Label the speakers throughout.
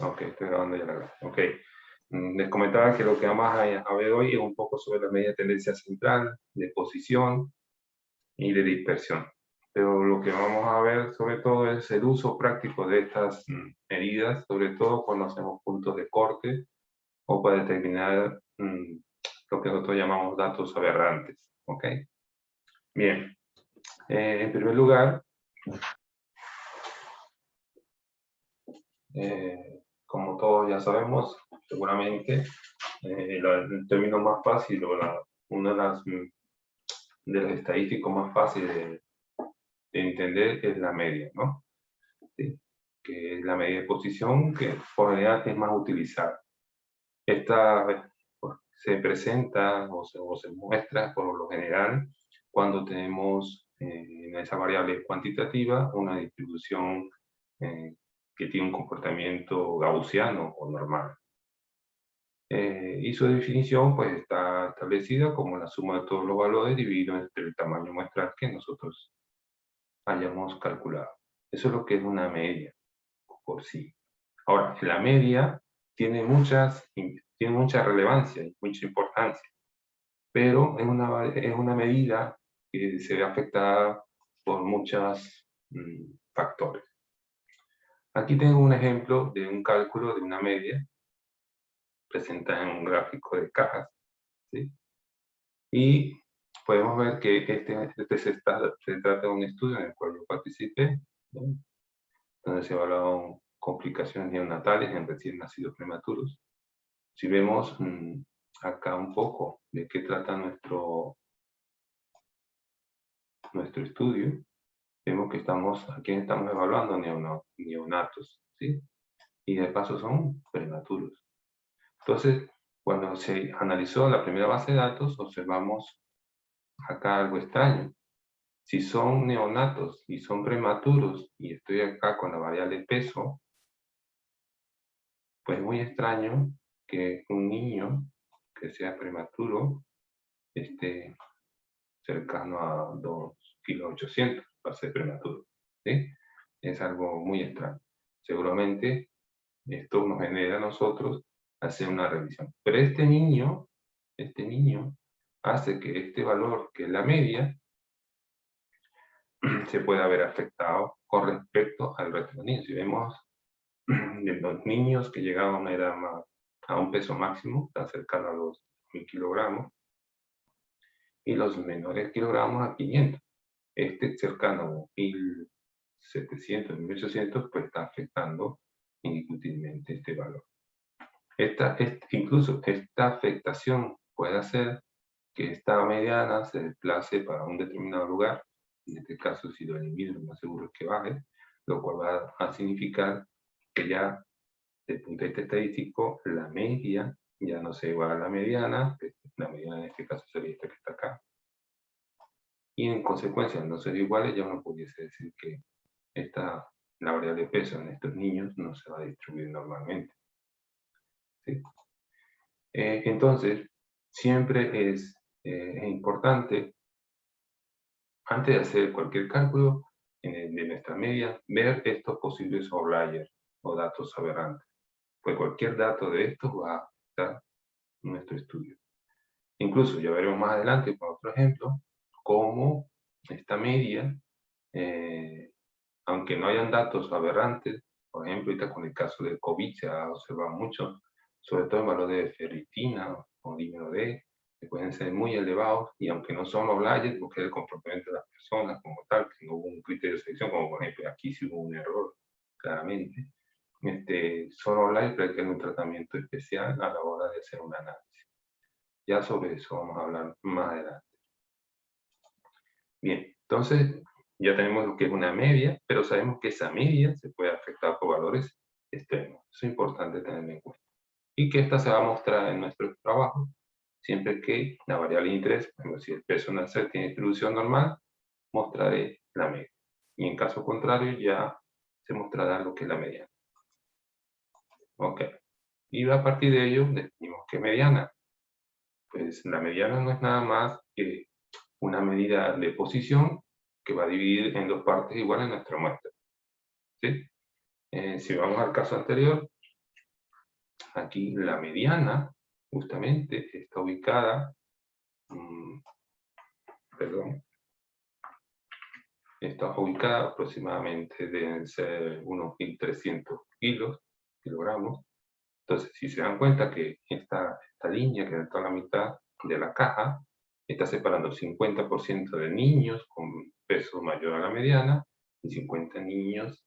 Speaker 1: Ok, estoy grabando ya la grabación. Ok. Les comentaba que lo que vamos a ver hoy es un poco sobre la medida de tendencia central, de posición y de dispersión. Pero lo que vamos a ver sobre todo es el uso práctico de estas medidas, sobre todo cuando hacemos puntos de corte o para determinar lo que nosotros llamamos datos aberrantes. ¿Ok? Bien. En primer lugar, como todos ya sabemos, seguramente, el término más fácil o una de las estadísticas más fáciles de entender es la media, ¿no? ¿Sí? Que es la medida de posición que por general es más utilizada. Esta pues, se presenta o se muestra por lo general cuando tenemos en esa variable cuantitativa una distribución que tiene un comportamiento gaussiano o normal. Y su definición pues está establecida como la suma de todos los valores dividido entre el tamaño muestral que nosotros hayamos calculado. Eso es lo que es una media por sí. Ahora, la media tiene mucha relevancia y mucha importancia, pero es una medida que se ve afectada por muchos factores. Aquí tengo un ejemplo de un cálculo de una media presentada en un gráfico de cajas, ¿sí? Y podemos ver que se trata de un estudio en el cual yo participé, ¿no? Donde se evaluaron complicaciones neonatales en recién nacidos prematuros. Si vemos acá un poco de qué trata nuestro estudio, vemos que ¿a quién estamos evaluando? Neonatos, ¿sí? Y de paso son prematuros. Entonces, cuando se analizó la primera base de datos, observamos acá algo extraño. Si son neonatos y son prematuros, y estoy acá con la variable peso, pues muy extraño que un niño que sea prematuro esté cercano a 2,8 kg para ser prematuro, ¿sí? Es algo muy extraño. Seguramente esto nos genera a nosotros hacer una revisión. Pero este niño hace que este valor, que es la media, se pueda ver afectado con respecto al resto de los niños. Si vemos de los niños que llegaban a una edad a un peso máximo, tan cercano a los 1.000 kilogramos, y los menores kilogramos a 500. Este cercano a 1.700, 1.800, pues está afectando indiscutiblemente este valor. Incluso esta afectación puede hacer que esta mediana se desplace para un determinado lugar. En este caso, si lo elimino, lo más seguro es que baje, lo cual va a significar que ya, desde el punto de vista estadístico, la media ya no se iguala a la mediana. La mediana en este caso sería esta que está acá. Y en consecuencia, al no ser iguales, ya uno pudiese decir que la variable de peso en estos niños no se va a distribuir normalmente, ¿sí? Entonces, siempre es importante, antes de hacer cualquier cálculo de nuestra media, ver estos posibles outliers o datos aberrantes. Pues cualquier dato de estos va a afectar nuestro estudio. Incluso ya veremos más adelante con otro ejemplo, cómo esta media, aunque no hayan datos aberrantes, por ejemplo, ahorita con el caso del COVID se ha observado mucho, sobre todo en valores de ferritina o dímero D, que pueden ser muy elevados, y aunque no son outliers, porque es el comportamiento de las personas como tal, que no hubo un criterio de selección, como por ejemplo aquí sí hubo un error, claramente, son outliers, pero hay que tener un tratamiento especial a la hora de hacer un análisis. Ya sobre eso vamos a hablar más adelante. Bien, entonces ya tenemos lo que es una media, pero sabemos que esa media se puede afectar por valores extremos. Eso es importante tenerlo en cuenta. Y que esta se va a mostrar en nuestro trabajo siempre que la variable de interés, por ejemplo, si el peso en C tiene distribución normal, mostraré la media. Y en caso contrario ya se mostrará lo que es la mediana. Ok. Y a partir de ello definimos que mediana. Pues la mediana no es nada más que una medida de posición que va a dividir en dos partes iguales nuestra muestra, ¿sí? Si vamos al caso anterior, aquí la mediana, justamente, está ubicada, está ubicada aproximadamente, deben ser unos 1.300 kilogramos. Entonces, si se dan cuenta que esta línea que está a la mitad de la caja, está separando 50% de niños con peso mayor a la mediana y 50 niños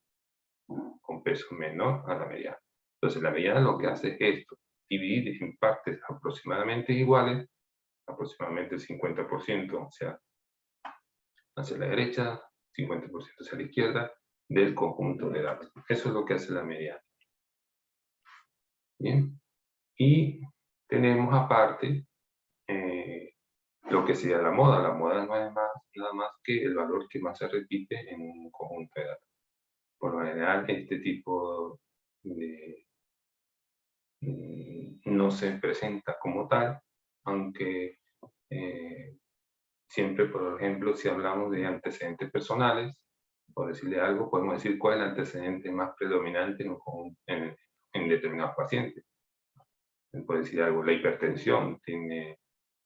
Speaker 1: con peso menor a la mediana. Entonces, la mediana lo que hace es esto, dividir en partes aproximadamente iguales, aproximadamente el 50%, o sea, hacia la derecha, 50% hacia la izquierda, del conjunto de datos. Eso es lo que hace la mediana. Bien. Y tenemos aparte lo que sería la moda. La moda no es nada más que el valor que más se repite en un conjunto de datos. Por lo general, este tipo de no se presenta como tal, aunque siempre, por ejemplo, si hablamos de antecedentes personales, por decirle algo, podemos decir cuál es el antecedente más predominante en determinados pacientes. Por decir algo, la hipertensión es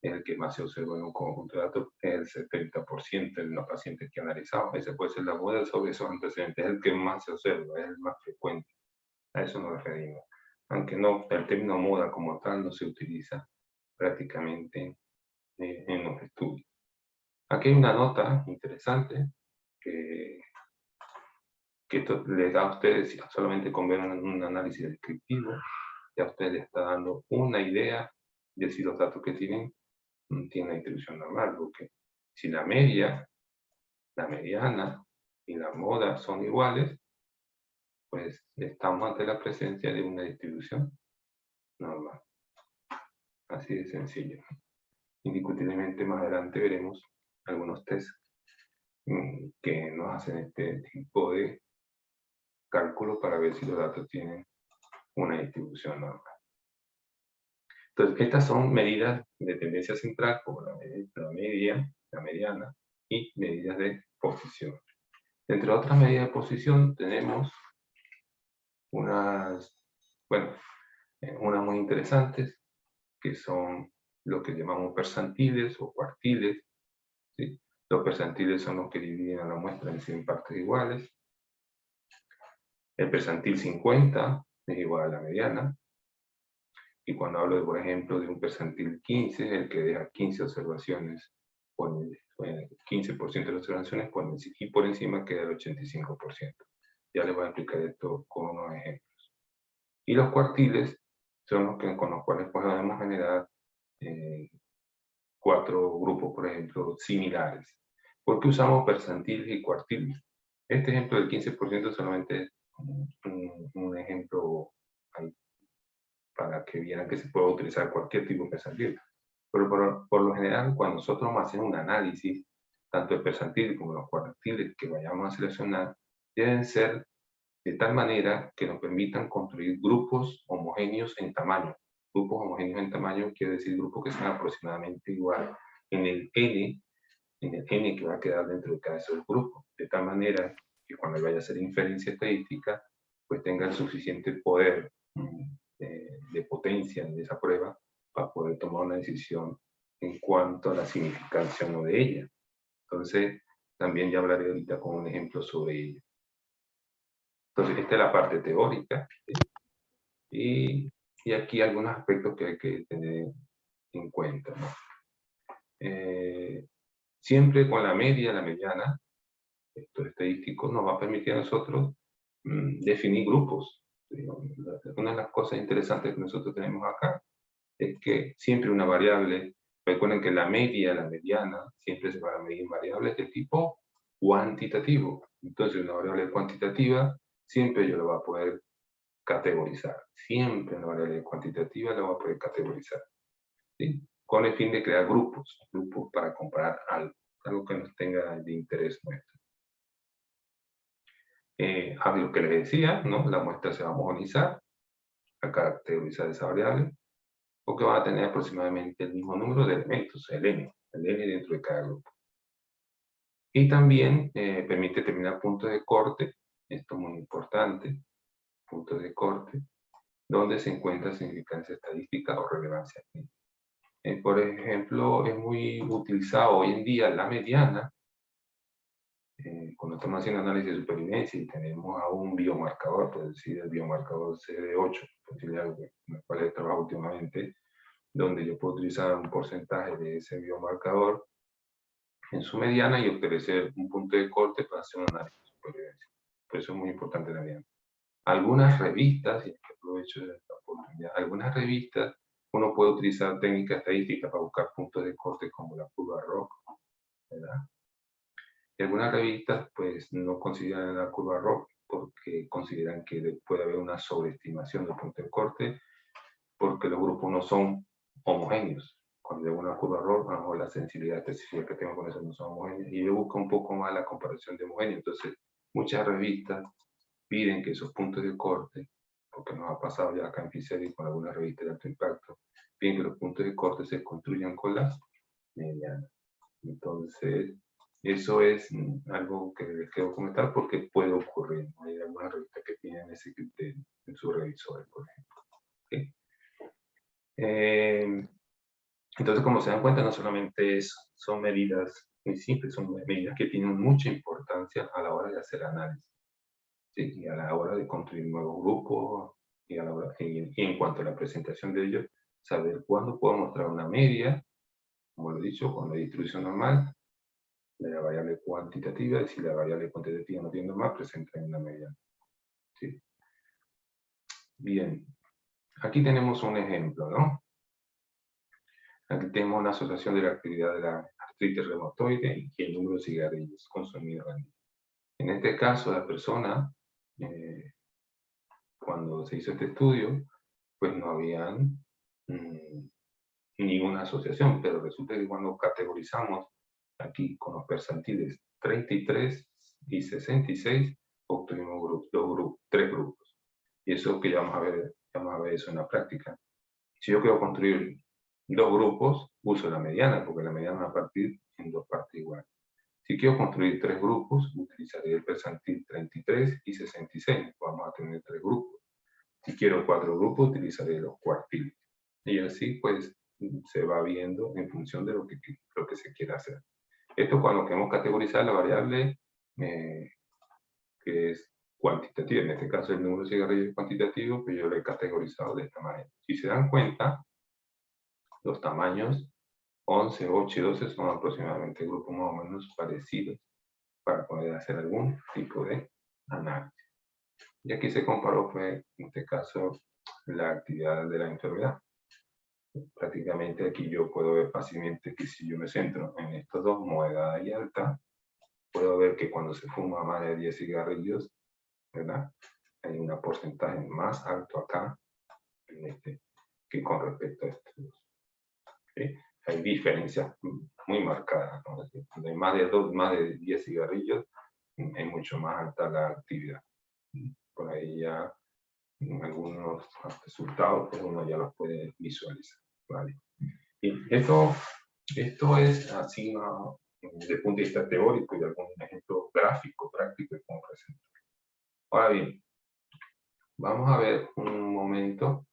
Speaker 1: el que más se observa en un conjunto de datos, es el 70% de los pacientes que analizamos. Ese puede ser la moda sobre esos antecedentes, es el que más se observa, es el más frecuente. A eso nos referimos. Aunque no, el término moda como tal no se utiliza prácticamente en los estudios. Aquí hay una nota interesante que esto les da a ustedes, solamente con ver un análisis descriptivo, ya a ustedes les está dando una idea de si los datos que tienen la distribución normal, porque si la media, la mediana y la moda son iguales, pues estamos ante la presencia de una distribución normal. Así de sencillo. Indiscutiblemente más adelante veremos algunos tests que nos hacen este tipo de cálculo para ver si los datos tienen una distribución normal. Entonces, estas son medidas de tendencia central, como la media, la mediana, y medidas de posición. Entre otras medidas de posición tenemos unas muy interesantes, que son lo que llamamos percentiles o cuartiles. ¿Sí? Los percentiles son los que dividen a la muestra en 100 partes iguales. El percentil 50 es igual a la mediana. Y cuando hablo, por ejemplo, de un percentil 15, el que deja 15 observaciones, el 15% de las observaciones, y por encima queda el 85%. Ya les voy a explicar esto con unos ejemplos. Y los cuartiles son los con los cuales podemos generar 4 grupos, por ejemplo, similares. ¿Por qué usamos percentiles y cuartiles? Este ejemplo del 15% solamente es un ejemplo para que vieran que se puede utilizar cualquier tipo de percentil. Pero por lo general, cuando nosotros hacemos un análisis, tanto el percentil como los cuartiles que vayamos a seleccionar, deben ser de tal manera que nos permitan construir grupos homogéneos en tamaño. Grupos homogéneos en tamaño quiere decir grupos que sean aproximadamente igual en el n que va a quedar dentro de cada de esos grupos, de tal manera que cuando vaya a hacer inferencia estadística, pues tenga el suficiente poder de potencia de esa prueba para poder tomar una decisión en cuanto a la significación o de ella. Entonces, también ya hablaré ahorita con un ejemplo sobre ella. Entonces, esta es la parte teórica. ¿Sí? Y aquí algunos aspectos que hay que tener en cuenta, ¿no? Siempre con la media, la mediana, esto estadístico nos va a permitir a nosotros definir grupos. Una de las cosas interesantes que nosotros tenemos acá es que siempre una variable, recuerden que la media, la mediana, siempre se van a medir variables de tipo cuantitativo. Entonces, una variable cuantitativa siempre yo lo voy a poder categorizar. Siempre una variable cuantitativa la voy a poder categorizar. ¿Sí? Con el fin de crear grupos para comparar algo que nos tenga de interés nuestro. A lo que les decía, ¿no? La muestra se va a homogenizar, a categorizar esa variable, porque van a tener aproximadamente el mismo número de elementos, el n dentro de cada grupo. Y también permite determinar puntos de corte, esto es muy importante, puntos de corte, donde se encuentra significancia estadística o relevancia clínica. Por ejemplo, es muy utilizado hoy en día la mediana, cuando estamos haciendo análisis de supervivencia y tenemos a un biomarcador, por decir el biomarcador CD8, con el cual he trabajado últimamente, donde yo puedo utilizar un porcentaje de ese biomarcador en su mediana y obtener un punto de corte para hacer un análisis de supervivencia. Por eso es muy importante la mediana. Algunas revistas, y aprovecho esta oportunidad, algunas revistas uno puede utilizar técnicas estadísticas para buscar puntos de corte como la curva ROC, ¿verdad? Y algunas revistas pues no consideran la curva ROC porque consideran que puede haber una sobreestimación del punto de corte porque los grupos no son homogéneos. Cuando hay una curva ROC, a lo mejor la sensibilidad específica que tengo con eso no son homogéneas y yo busco un poco más la comparación de homogéneos. Entonces, muchas revistas piden que esos puntos de corte, porque nos ha pasado ya acá en FICERI con algunas revistas de alto impacto, piden que los puntos de corte se construyan con las medianas. Entonces, eso es algo que les quiero comentar porque puede ocurrir. Hay algunas revistas que tienen ese criterio en sus revisores, por ejemplo. ¿Okay? Entonces, como se dan cuenta, no solamente son medidas muy simples, son medidas que tienen mucha importancia a la hora de hacer análisis. ¿Sí? Y a la hora de construir nuevos grupos, y en cuanto a la presentación de ellos, saber cuándo puedo mostrar una media, como lo he dicho, cuando hay distribución normal, la variable cuantitativa, y si la variable cuantitativa no tiene normal, presenta en una media. ¿Sí? Bien, aquí tenemos un ejemplo, ¿no? Aquí tenemos una asociación de la actividad de la artritis reumatoide y el número de cigarrillos consumidos al día. En este caso, la persona, cuando se hizo este estudio, pues no habían ninguna asociación, pero resulta que cuando categorizamos aquí con los percentiles 33 y 66, obtuvimos tres grupos. Y eso que ya vamos a ver eso en la práctica. Si yo quiero construir dos grupos, uso la mediana, porque la mediana va a partir en dos partes iguales. Si quiero construir tres grupos, utilizaré el percentil 33 y 66. Vamos a tener tres grupos. Si quiero cuatro grupos, utilizaré los cuartiles. Y así, pues, se va viendo en función de lo que se quiera hacer. Esto cuando queremos categorizar la variable que es cuantitativa. En este caso, el número de cigarrillos es cuantitativo, pero yo lo he categorizado de esta manera. Si se dan cuenta, los tamaños 11, 8 y 12 son aproximadamente grupos más o menos parecidos para poder hacer algún tipo de análisis. Y aquí se comparó, pues, en este caso, la actividad de la enfermedad. Prácticamente aquí yo puedo ver fácilmente que si yo me centro en estos dos, moderada y alta, puedo ver que cuando se fuma más de 10 cigarrillos, ¿verdad? Hay un porcentaje más alto acá en este, que con respecto a estos dos. ¿Okay? Hay diferencias muy marcadas, ¿no? Es decir, cuando hay más de 10 cigarrillos, es mucho más alta la actividad. Por ahí ya algunos resultados, pues uno ya los puede visualizar. ¿Vale? Y esto es así desde el punto de vista teórico y algún ejemplo gráfico, práctico de cómo presentar. Ahora bien, vamos a ver un momento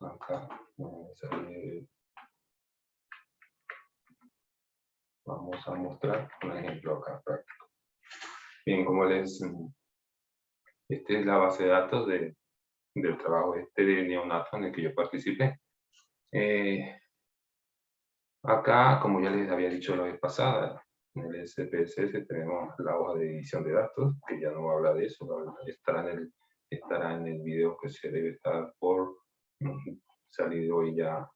Speaker 1: acá, vamos a mostrar un ejemplo acá práctico. Bien, como esta es la base de datos del trabajo de neonato en el que yo participé. Acá, como ya les había dicho la vez pasada, en el SPSS tenemos la hoja de edición de datos, que ya no va a hablar de eso, estará en el video que se debe estar por salir hoy ya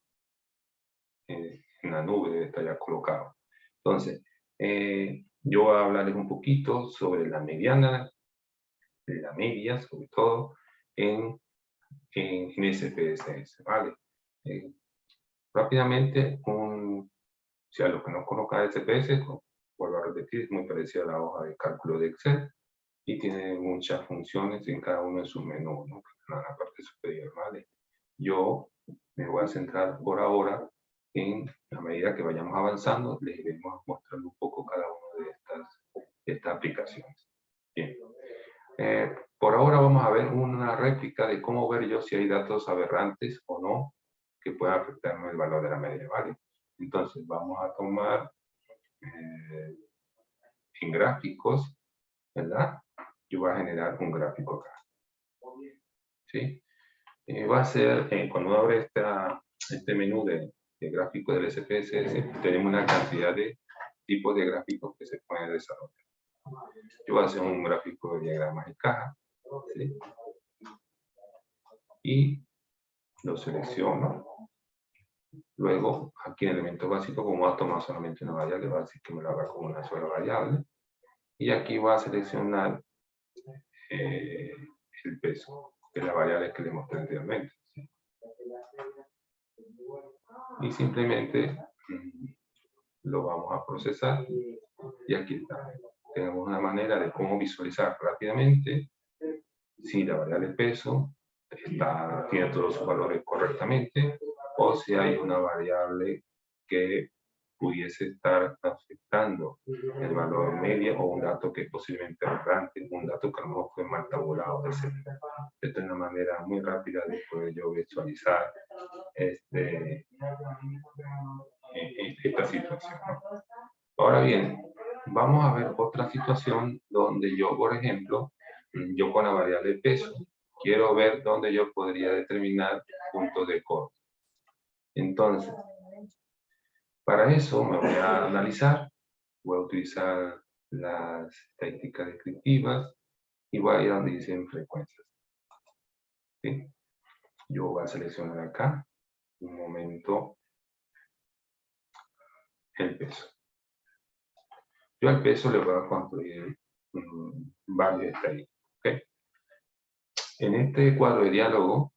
Speaker 1: en la nube, debe estar ya colocado. Entonces, yo voy a hablarles un poquito sobre la mediana, la media sobre todo, en SPSS, ¿vale? Rápidamente, si a los que no conozcan SPS, vuelvo a repetir, es muy parecida a la hoja de cálculo de Excel y tiene muchas funciones en cada uno de sus menús, ¿no? En la parte superior, ¿vale? Yo me voy a centrar por ahora en, a medida que vayamos avanzando, les iremos mostrando un poco cada una de estas aplicaciones. Por ahora vamos a ver una réplica de cómo ver yo si hay datos aberrantes o no que puedan afectarme el valor de la media, ¿vale? Entonces vamos a tomar en gráficos, ¿verdad? Yo voy a generar un gráfico acá, ¿sí? Va a ser, cuando uno abre este menú de gráficos del SPSS, tenemos una cantidad de tipos de gráficos que se pueden desarrollar. Yo voy a hacer un gráfico de diagramas de caja, ¿sí? Y lo selecciono. Luego, aquí en elementos básicos, como voy a tomar solamente una variable, va a decir que me lo haga con una sola variable. Y aquí voy a seleccionar el peso, que es la variable que le mostré anteriormente, ¿sí? Y simplemente lo vamos a procesar. Y aquí está. Tenemos una manera de cómo visualizar rápidamente si la variable peso tiene todos sus valores correctamente o si hay una variable que pudiese estar afectando el valor medio o un dato que es posiblemente aberrante, un dato que a lo mejor fue mal tabulado, etc. Esta es una manera muy rápida de poder yo visualizar esta situación, ¿no? Ahora bien, vamos a ver otra situación donde yo, por ejemplo, yo con la variable peso, quiero ver dónde yo podría determinar puntos de corte. Entonces, para eso me voy a analizar, voy a utilizar las estadísticas descriptivas y voy a ir a donde dicen frecuencias, ¿sí? Yo voy a seleccionar acá, un momento, el peso. Yo al peso le voy a construir varios estadísticos, ¿ok? En este cuadro de diálogo,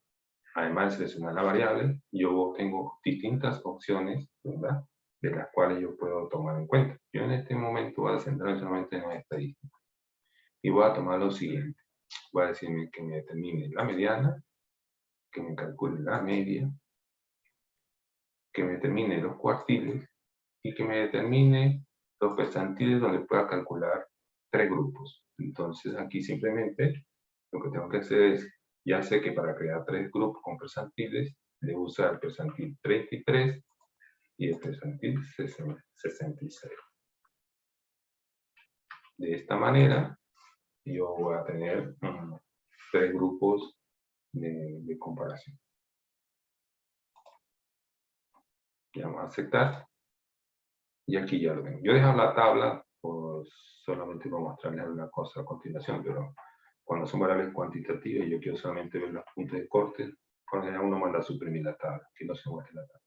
Speaker 1: además de seleccionar la variable, yo tengo distintas opciones, ¿verdad?, de las cuales yo puedo tomar en cuenta. Yo en este momento voy a centrarme solamente en las estadísticas. Y voy a tomar lo siguiente. Voy a decirme que me determine la mediana, que me calcule la media, que me determine los cuartiles y que me determine los percentiles donde pueda calcular 3 grupos. Entonces aquí simplemente lo que tengo que hacer es, ya sé que para crear 3 grupos con percentiles, debo usar el percentil 33 y el percentil 66. De esta manera, yo voy a tener 3 grupos de comparación. Ya vamos a aceptar. Y aquí ya lo tengo. Yo he dejado la tabla solamente para mostrarles una cosa a continuación, pero cuando son variables cuantitativas y yo quiero solamente ver los puntos de corte, por lo general uno manda a suprimir la tabla, que no se muestre la tabla.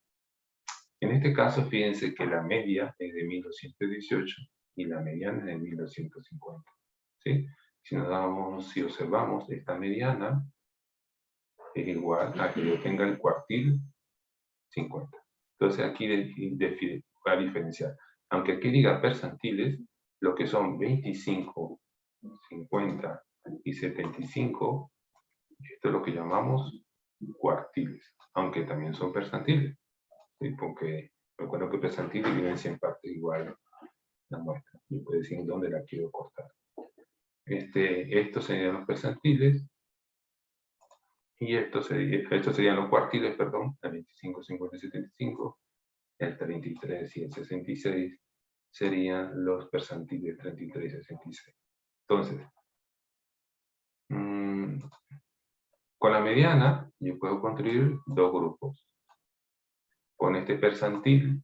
Speaker 1: En este caso, fíjense que la media es de 1218 y la mediana es de 1250. ¿Sí? Si observamos, esta mediana es igual a que yo tenga el cuartil 50. Entonces aquí voy a diferenciar. Aunque aquí diga percentiles, lo que son 25, 50 y 75, esto es lo que llamamos cuartiles, aunque también son percentiles, ¿sí? Porque recuerdo que percentiles vienen en partes iguales la muestra. Y puedo decir dónde la quiero cortar. Estos serían los percentiles y estos serían los cuartiles, perdón, el 25, 50 y 75. El 33 y el 66 serían los percentiles 33 y 66. Entonces, con la mediana yo puedo construir 2 grupos. Con este percentil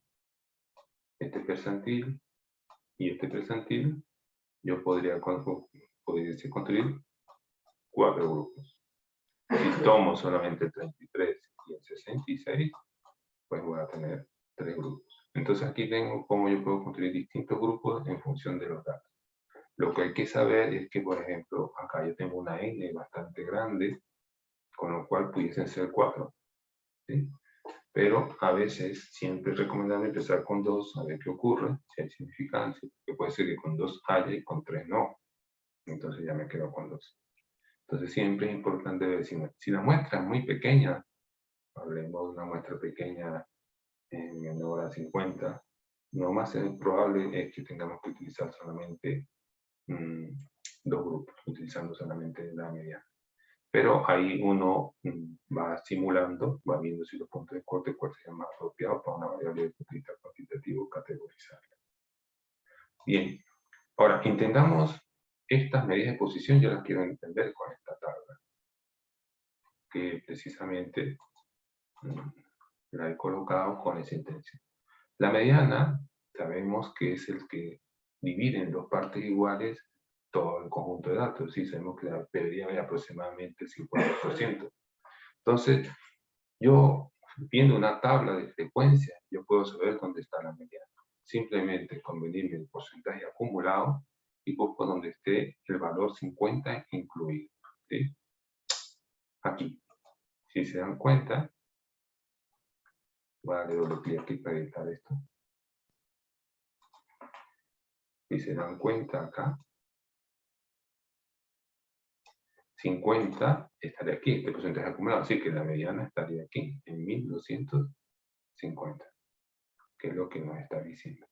Speaker 1: y este percentil, yo podría construir 4 grupos. Si tomo solamente el 33 y el 66, pues voy a tener 3 grupos. Entonces aquí tengo cómo yo puedo construir distintos grupos en función de los datos. Lo que hay que saber es que, por ejemplo, acá yo tengo una n bastante grande, con lo cual pudiesen ser 4. ¿Sí? Pero a veces siempre es recomendable empezar con 2, a ver qué ocurre, si hay significancia, que puede ser que con 2 haya y con 3 no. Entonces ya me quedo con 2. Entonces siempre es importante ver si la muestra es muy pequeña, hablemos de una muestra pequeña menor a 50, lo más probable es que tengamos que utilizar solamente dos grupos, utilizando solamente la mediana. Pero ahí uno va simulando, va viendo si los puntos de corte cuál sería más apropiado para una variable de punto de vista cuantitativo categorizarla. Bien, ahora intentamos estas medidas de posición, yo las quiero entender con esta tabla, que precisamente la he colocado con esa intención. La mediana, sabemos que es el que divide en dos partes iguales todo el conjunto de datos, sí, sabemos que debería haber aproximadamente el 50%. Entonces, yo, viendo una tabla de frecuencia, yo puedo saber dónde está la mediana. Simplemente con medirme el porcentaje acumulado y busco donde esté el valor 50 incluido. ¿Sí? Aquí, si se dan cuenta, voy a darle doble clic aquí para editar esto. Si se dan cuenta acá, 50 estaría aquí, este porcentaje acumulado, así que la mediana estaría aquí, en 1250, que es lo que nos está diciendo.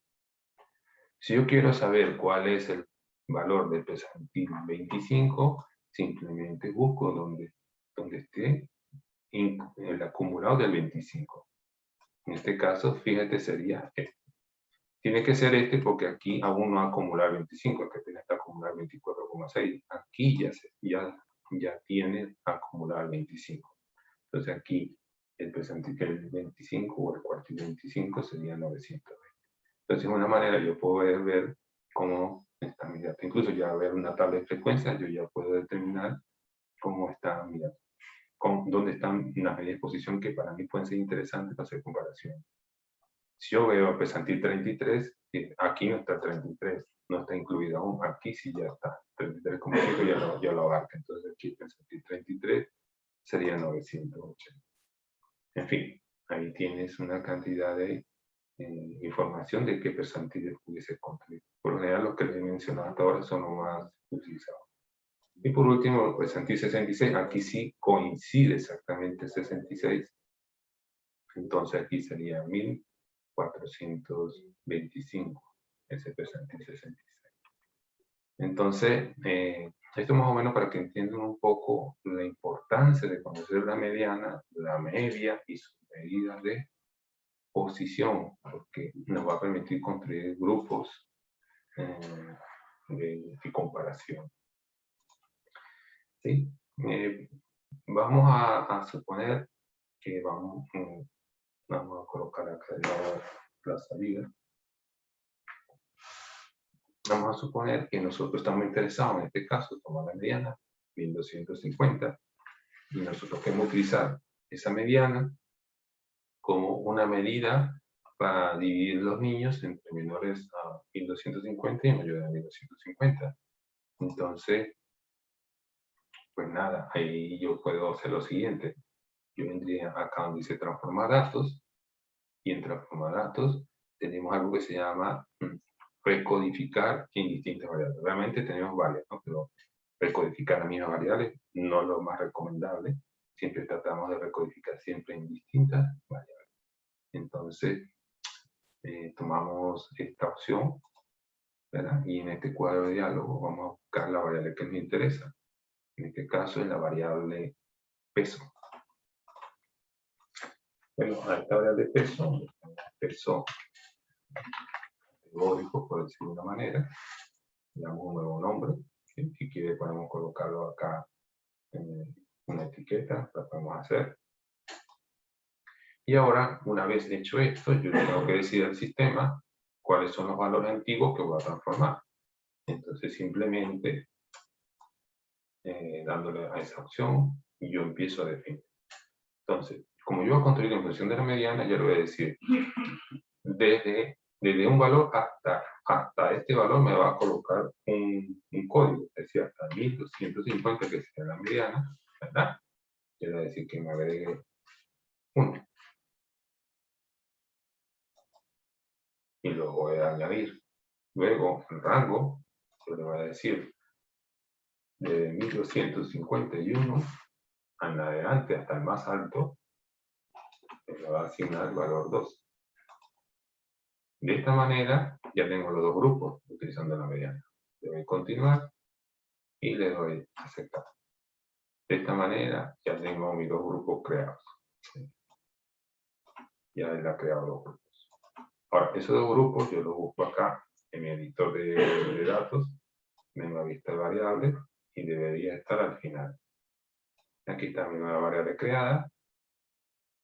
Speaker 1: Si yo quiero saber cuál es el valor del percentil 25, simplemente busco donde esté el acumulado del 25. En este caso, fíjate, sería este. Tiene que ser este porque aquí aún no acumula 25, que apenas está acumulado 24,6. Aquí ya tiene acumulado 25. Entonces aquí el 25 o el cuartil 25 sería 920. Entonces de una manera yo puedo ver cómo está mi dato. Incluso ya ver una tabla de frecuencia, yo ya puedo determinar cómo está mi dato. Dónde están las medidas de posición que para mí pueden ser interesantes para hacer comparación. Si yo veo percentil 33, aquí no está 33, no está incluido aún, aquí sí ya está, 33,5 ya lo abarca, entonces aquí el percentil 33 sería 980. En fin, ahí tienes una cantidad de información de qué percentiles pudiese construir. Por lo general, los que les he mencionado hasta ahora son los más utilizados. Y por último, el percentil 66, aquí sí coincide exactamente 66. Entonces aquí sería 1425, ese percentil 66. Entonces, esto más o menos para que entiendan un poco la importancia de conocer la mediana, la media y sus medidas de posición, porque nos va a permitir construir grupos de comparación. ¿Sí? Vamos a suponer que vamos a colocar acá la salida. Vamos a suponer que nosotros estamos interesados, en este caso, tomar la mediana, 1250, y nosotros queremos utilizar esa mediana como una medida para dividir los niños entre menores a 1250 y mayores a 1250. Entonces, pues nada, ahí yo puedo hacer lo siguiente. Yo vendría acá donde dice transformar datos, y en transformar datos tenemos algo que se llama recodificar en distintas variables. Realmente tenemos varias, ¿no? Pero recodificar las mismas variables no es lo más recomendable. Siempre tratamos de recodificar siempre en distintas variables. Entonces, tomamos esta opción, ¿verdad? Y en este cuadro de diálogo vamos a buscar la variable que nos interesa. En este caso es la variable peso. Bueno, a esta variable peso categórico, por decirlo de una manera, le damos un nuevo nombre. Si quiere podemos colocarlo acá en una etiqueta, la podemos hacer. Y ahora, una vez hecho esto, yo tengo que decir al sistema cuáles son los valores antiguos que voy a transformar. Entonces simplemente dándole a esa opción, yo empiezo a definir. Entonces, como yo voy a construir en función de la mediana, yo le voy a decir, desde un valor hasta este valor me va a colocar un código, es decir, hasta 1250, que sea la mediana, ¿verdad? Yo le voy a decir que me agregue 1. Y lo voy a añadir. Luego, el rango, yo le voy a decir, de 1251 en adelante hasta el más alto, me va a asignar el valor 2. De esta manera, ya tengo los dos grupos utilizando la mediana. Debo continuar y le doy aceptar. De esta manera ya tengo mis dos grupos creados. ¿Sí? Ya él ha creado dos grupos. Ahora, esos dos grupos yo los busco acá en mi editor de datos, vengo a vista de variables y debería estar al final. Aquí está mi nueva variable creada.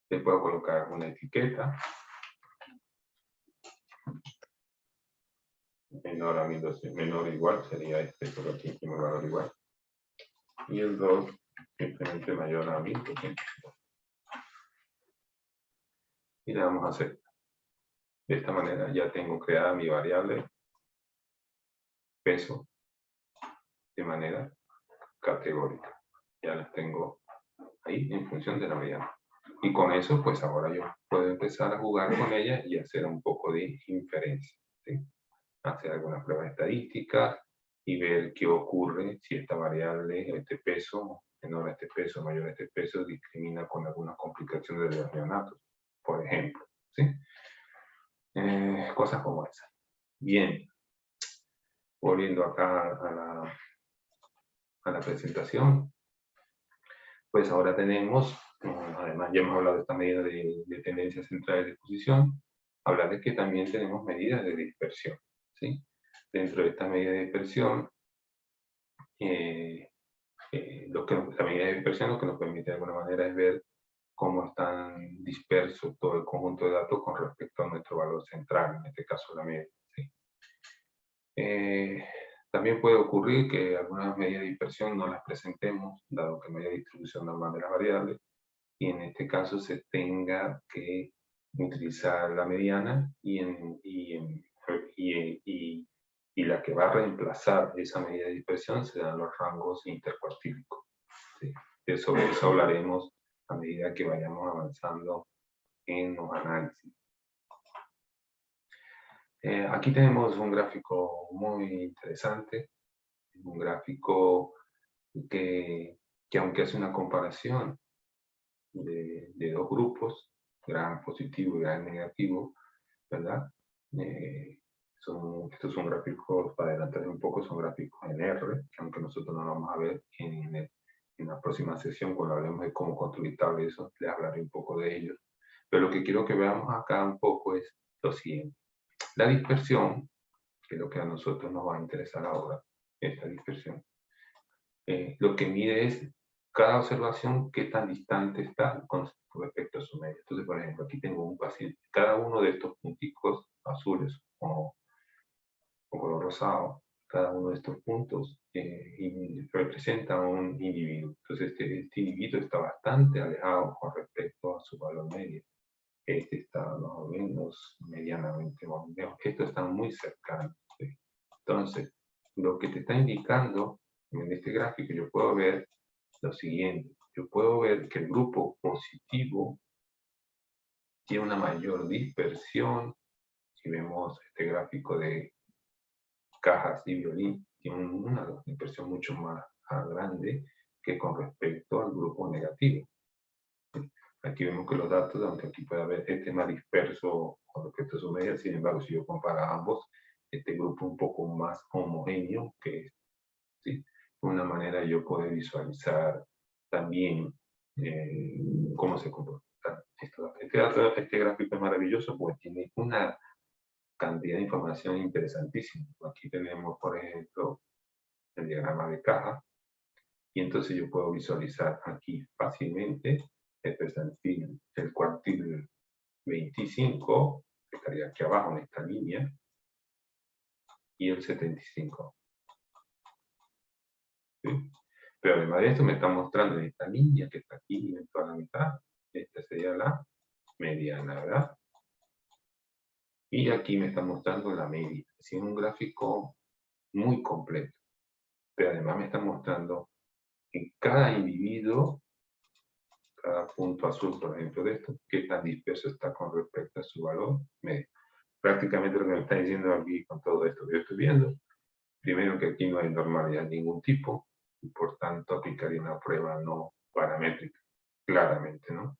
Speaker 1: Le puedo colocar una etiqueta menor a 1200, menor o igual sería este, por aquí tengo el valor igual. Y el 2 simplemente mayor a 1200. Y le damos a aceptar. De esta manera ya tengo creada mi variable peso de manera categórica. Ya las tengo ahí en función de la variable. Y con eso, pues ahora yo puedo empezar a jugar con ella y hacer un poco de inferencia. ¿Sí? Hacer algunas pruebas estadísticas y ver qué ocurre si esta variable, este peso, menor a este peso, mayor a este peso, discrimina con algunas complicaciones de los neonatos, por ejemplo. ¿Sí? Cosas como esas. Bien. Volviendo acá a la presentación, pues ahora tenemos, además ya hemos hablado de esta medida de tendencias centrales de exposición, hablar de que también tenemos medidas de dispersión. ¿Sí? Dentro de esta medida de dispersión, la medida de dispersión lo que nos permite de alguna manera es ver cómo están dispersos todo el conjunto de datos con respecto a nuestro valor central, en este caso la media. ¿Sí? También puede ocurrir que algunas medidas de dispersión no las presentemos, dado que no haya distribución normal de las variables, y en este caso se tenga que utilizar la mediana y la que va a reemplazar esa medida de dispersión serán los rangos intercuartílicos. ¿Sí? Sobre eso hablaremos a medida que vayamos avanzando en los análisis. Aquí tenemos un gráfico muy interesante, un gráfico que aunque hace una comparación de dos grupos, gran positivo y gran negativo, ¿verdad? Estos son gráficos, para adelantar un poco, son gráficos en R, que aunque nosotros no lo vamos a ver en la próxima sesión, cuando hablemos de cómo construir tablas, eso les hablaré un poco de ellos. Pero lo que quiero que veamos acá un poco es lo siguiente. La dispersión, que es lo que a nosotros nos va a interesar ahora, esta dispersión. Lo que mide es cada observación qué tan distante está con respecto a su media. Entonces, por ejemplo, aquí tengo un paciente. Cada uno de estos punticos azules o color rosado, cada uno de estos puntos representa a un individuo. Entonces, este individuo está bastante alejado con respecto a su valor medio. Este está más o menos medianamente más o menos. Estos están muy cercanos. ¿Sí? Entonces, lo que te está indicando en este gráfico, yo puedo ver lo siguiente. Yo puedo ver que el grupo positivo tiene una mayor dispersión. Si vemos este gráfico de cajas y violín, tiene una dispersión mucho más grande que con respecto al grupo negativo. Aquí vemos que los datos, aunque aquí puede haber este más disperso con respecto a su media, sin embargo, si yo comparo ambos, este grupo un poco más homogéneo que este. ¿Sí? De una manera yo puedo visualizar también cómo se comporta. Este gráfico es maravilloso porque tiene una cantidad de información interesantísima. Aquí tenemos, por ejemplo, el diagrama de caja, y entonces yo puedo visualizar aquí fácilmente el cuartil 25, que estaría aquí abajo en esta línea, y el 75. ¿Sí? Pero además de esto me está mostrando esta línea que está aquí en toda la mitad. Esta sería la mediana, ¿verdad? Y aquí me está mostrando la media. Es un gráfico muy completo. Pero además me está mostrando en cada individuo, cada punto azul, por ejemplo, de esto, qué tan disperso está con respecto a su valor medio. Prácticamente lo que me está diciendo aquí con todo esto que yo estoy viendo, primero que aquí no hay normalidad de ningún tipo, y por tanto aplicaría una prueba no paramétrica, claramente, ¿no?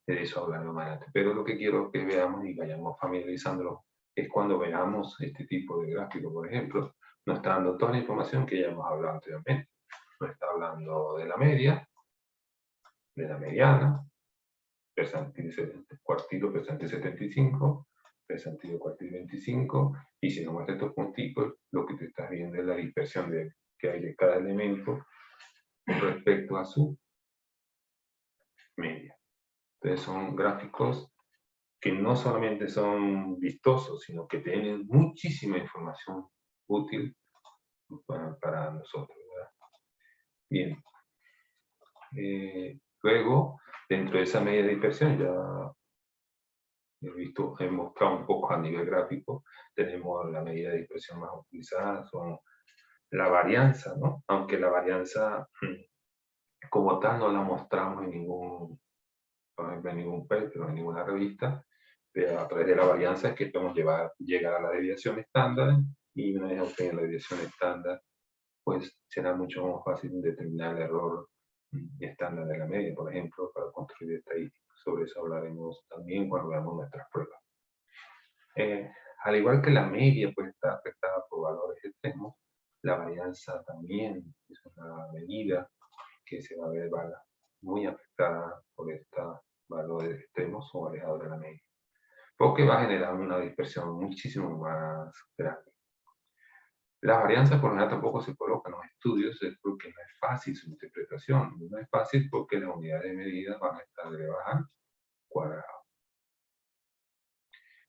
Speaker 1: De eso hablando más adelante. Pero lo que quiero que veamos y vayamos familiarizándolo es cuando veamos este tipo de gráfico, por ejemplo, Nos está dando toda la información que ya hemos hablado anteriormente. Nos está hablando de la media, de la mediana, percentil cuartilo, percentil 75, percentil cuartil 25, y si nos muestra estos punticos, lo que te estás viendo es la dispersión que hay de cada elemento respecto a su media. Entonces son gráficos que no solamente son vistosos, sino que tienen muchísima información útil para nosotros, ¿verdad? Bien. Luego, dentro de esa media de dispersión, ya he mostrado un poco a nivel gráfico, tenemos la medida de dispersión más utilizada, son la varianza, ¿no? Aunque la varianza como tal no la mostramos en ningún, por ejemplo, en ningún paper o en ninguna revista, pero a través de la varianza es que podemos llegar a la desviación estándar, y una vez obtenida la desviación estándar, pues será mucho más fácil determinar el error estándar de la media, por ejemplo, para construir estadísticas. Sobre eso hablaremos también cuando veamos nuestras pruebas. Al igual que la media puede estar afectada por valores extremos, la varianza también es una medida que se va a ver muy afectada por estos valores extremos o alejados de la media, porque va a generar una dispersión muchísimo más grande. La varianza por lo general tampoco se coloca en los estudios, es porque no es fácil su interpretación. No es fácil porque las unidades de medida van a estar elevadas al cuadrado.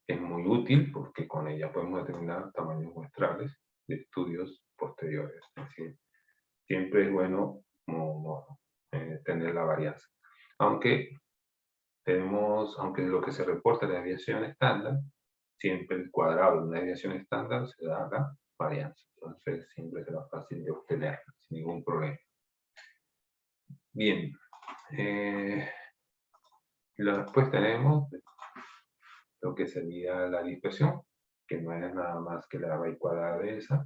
Speaker 1: Es muy útil porque con ella podemos determinar tamaños muestrales de estudios posteriores. Es decir, siempre es bueno tener la varianza. Aunque lo que se reporta de la desviación estándar, siempre el cuadrado de una desviación estándar se da la varianza. Entonces siempre será fácil de obtener sin ningún problema. Bien. Después tenemos lo que sería la dispersión, que no es nada más que la raíz cuadrada de esa.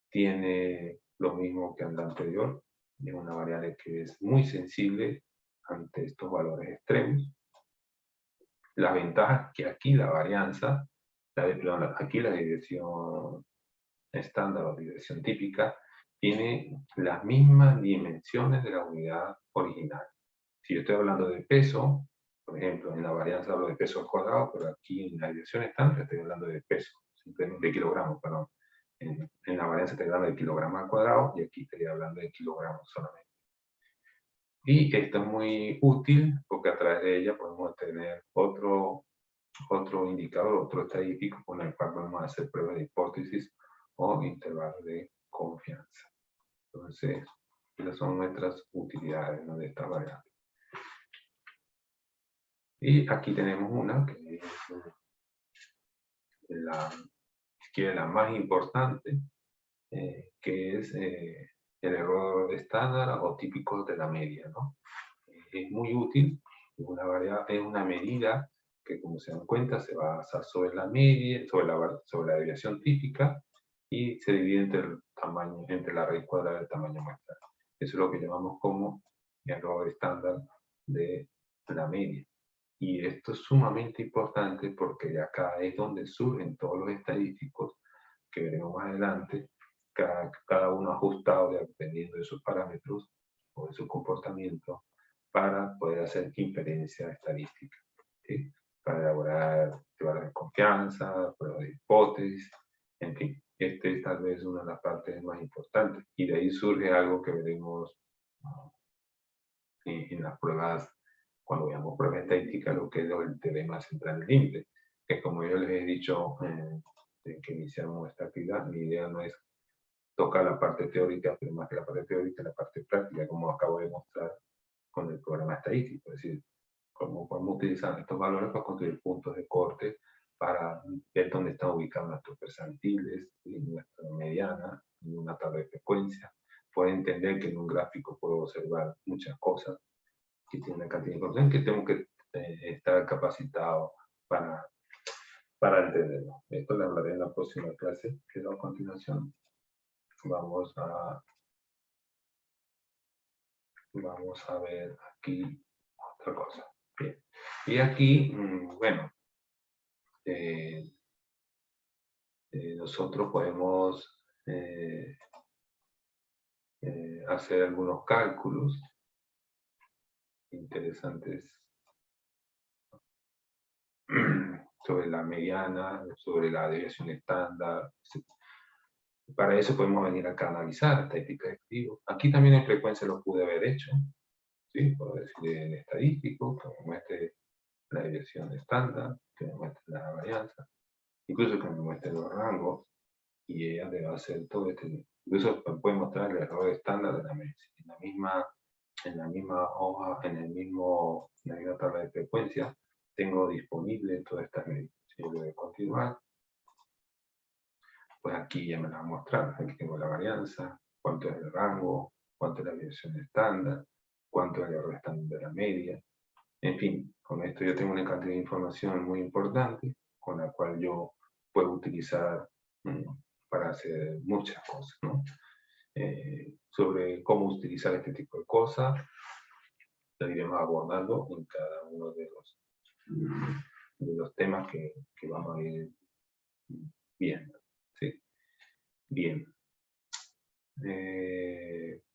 Speaker 1: Tiene lo mismo que en la anterior, es una variable que es muy sensible ante estos valores extremos. La ventaja es que aquí la varianza, aquí la desviación estándar o desviación típica, tiene las mismas dimensiones de la unidad original. Si yo estoy hablando de peso, por ejemplo, en la varianza hablo de peso al cuadrado, pero aquí en la desviación estándar estoy hablando de peso, simplemente de kilogramos, perdón. En la varianza estoy hablando de kilogramos al cuadrado y aquí estoy hablando de kilogramos solamente. Y esto es muy útil porque a través de ella podemos tener otro indicador, otro estadístico con el cual podemos hacer pruebas de hipótesis o intervalos de confianza. Entonces, esas son nuestras utilidades, ¿no?, de esta variable. Y aquí tenemos una que es la más importante, que es el error estándar o típico de la media, ¿no? Es muy útil, es una medida que, como se dan cuenta, se va a basar sobre la media, sobre la desviación típica, y se divide entre la raíz cuadrada del tamaño muestral. Eso es lo que llamamos como error estándar de la media. Y esto es sumamente importante porque de acá es donde surgen todos los estadísticos que veremos más adelante, cada uno ajustado dependiendo de sus parámetros o de su comportamiento, para poder hacer inferencia estadística, ¿sí? Para elaborar teorías de confianza, pruebas de hipótesis, en fin. Este es tal vez una de las partes más importantes. Y de ahí surge algo que veremos en las pruebas, cuando veamos pruebas estadísticas, lo que es el teorema central del límite, que, como yo les he dicho en que iniciamos esta actividad, mi idea no es tocar la parte teórica, pero más que la parte teórica, la parte práctica, como acabo de mostrar con el programa estadístico. Es decir, cómo podemos utilizar estos valores para construir puntos de corte, para ver dónde están ubicados nuestros percentiles, nuestra mediana, en una tabla de frecuencia. Poder entender que en un gráfico puedo observar muchas cosas, que tiene una cantidad de información que tengo que estar capacitado para entenderlo. Esto lo hablaré en la próxima clase, que a continuación vamos a ver aquí otra cosa. Bien. Y aquí, bueno, nosotros podemos hacer algunos cálculos interesantes sobre la mediana, sobre la desviación estándar. Para eso podemos venir acá a analizar estadística de activo. Aquí también en frecuencia lo pude haber hecho. ¿Sí? Puedo decir en estadístico, que me muestre la desviación estándar, que me muestre la varianza, incluso que me muestre los rangos, y ella debe hacer todo este. Incluso puede mostrar el error estándar de la medicina. En la misma hoja, en la misma tabla de frecuencia, tengo disponible todas estas medidas. Si yo le doy a continuar, pues aquí ya me la va a mostrar. Aquí tengo la varianza, cuánto es el rango, cuánto es la desviación estándar, cuánto es el error estándar de la media. En fin, con esto yo tengo una cantidad de información muy importante con la cual yo puedo utilizar para hacer muchas cosas, ¿no? Sobre cómo utilizar este tipo de cosas, lo iremos abordando en cada uno de los temas que vamos a ir viendo. ¿Sí? Bien.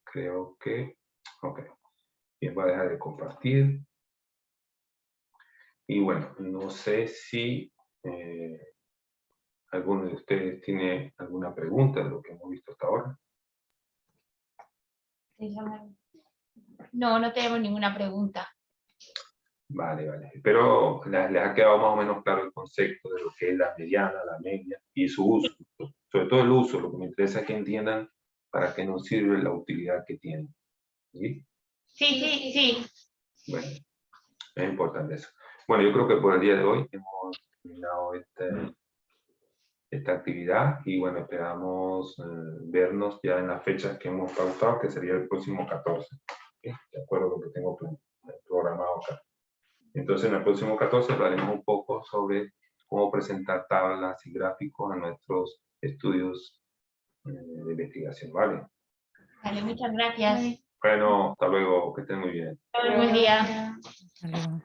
Speaker 1: Creo que... Ok. Bien, voy a dejar de compartir. Y bueno, no sé si alguno de ustedes tiene alguna pregunta de lo que hemos visto hasta ahora.
Speaker 2: No, no tenemos ninguna pregunta.
Speaker 1: Vale, vale. Pero les ha quedado más o menos claro el concepto de lo que es la mediana, la media y su uso. Sobre todo el uso, lo que me interesa es que entiendan para qué nos sirve la utilidad que tiene. ¿Sí?
Speaker 2: Sí.
Speaker 1: Bueno, es importante eso. Bueno, yo creo que por el día de hoy hemos terminado esta actividad y bueno, esperamos vernos ya en las fechas que hemos pautado, que sería el próximo 14. ¿Sí? De acuerdo con lo que tengo programado acá. Entonces, en el próximo 14 hablaremos un poco sobre cómo presentar tablas y gráficos a nuestros estudios de investigación, ¿vale?
Speaker 2: Vale, muchas gracias.
Speaker 1: Bueno, hasta luego, que estén muy bien.
Speaker 2: Buen día.
Speaker 3: Hasta luego.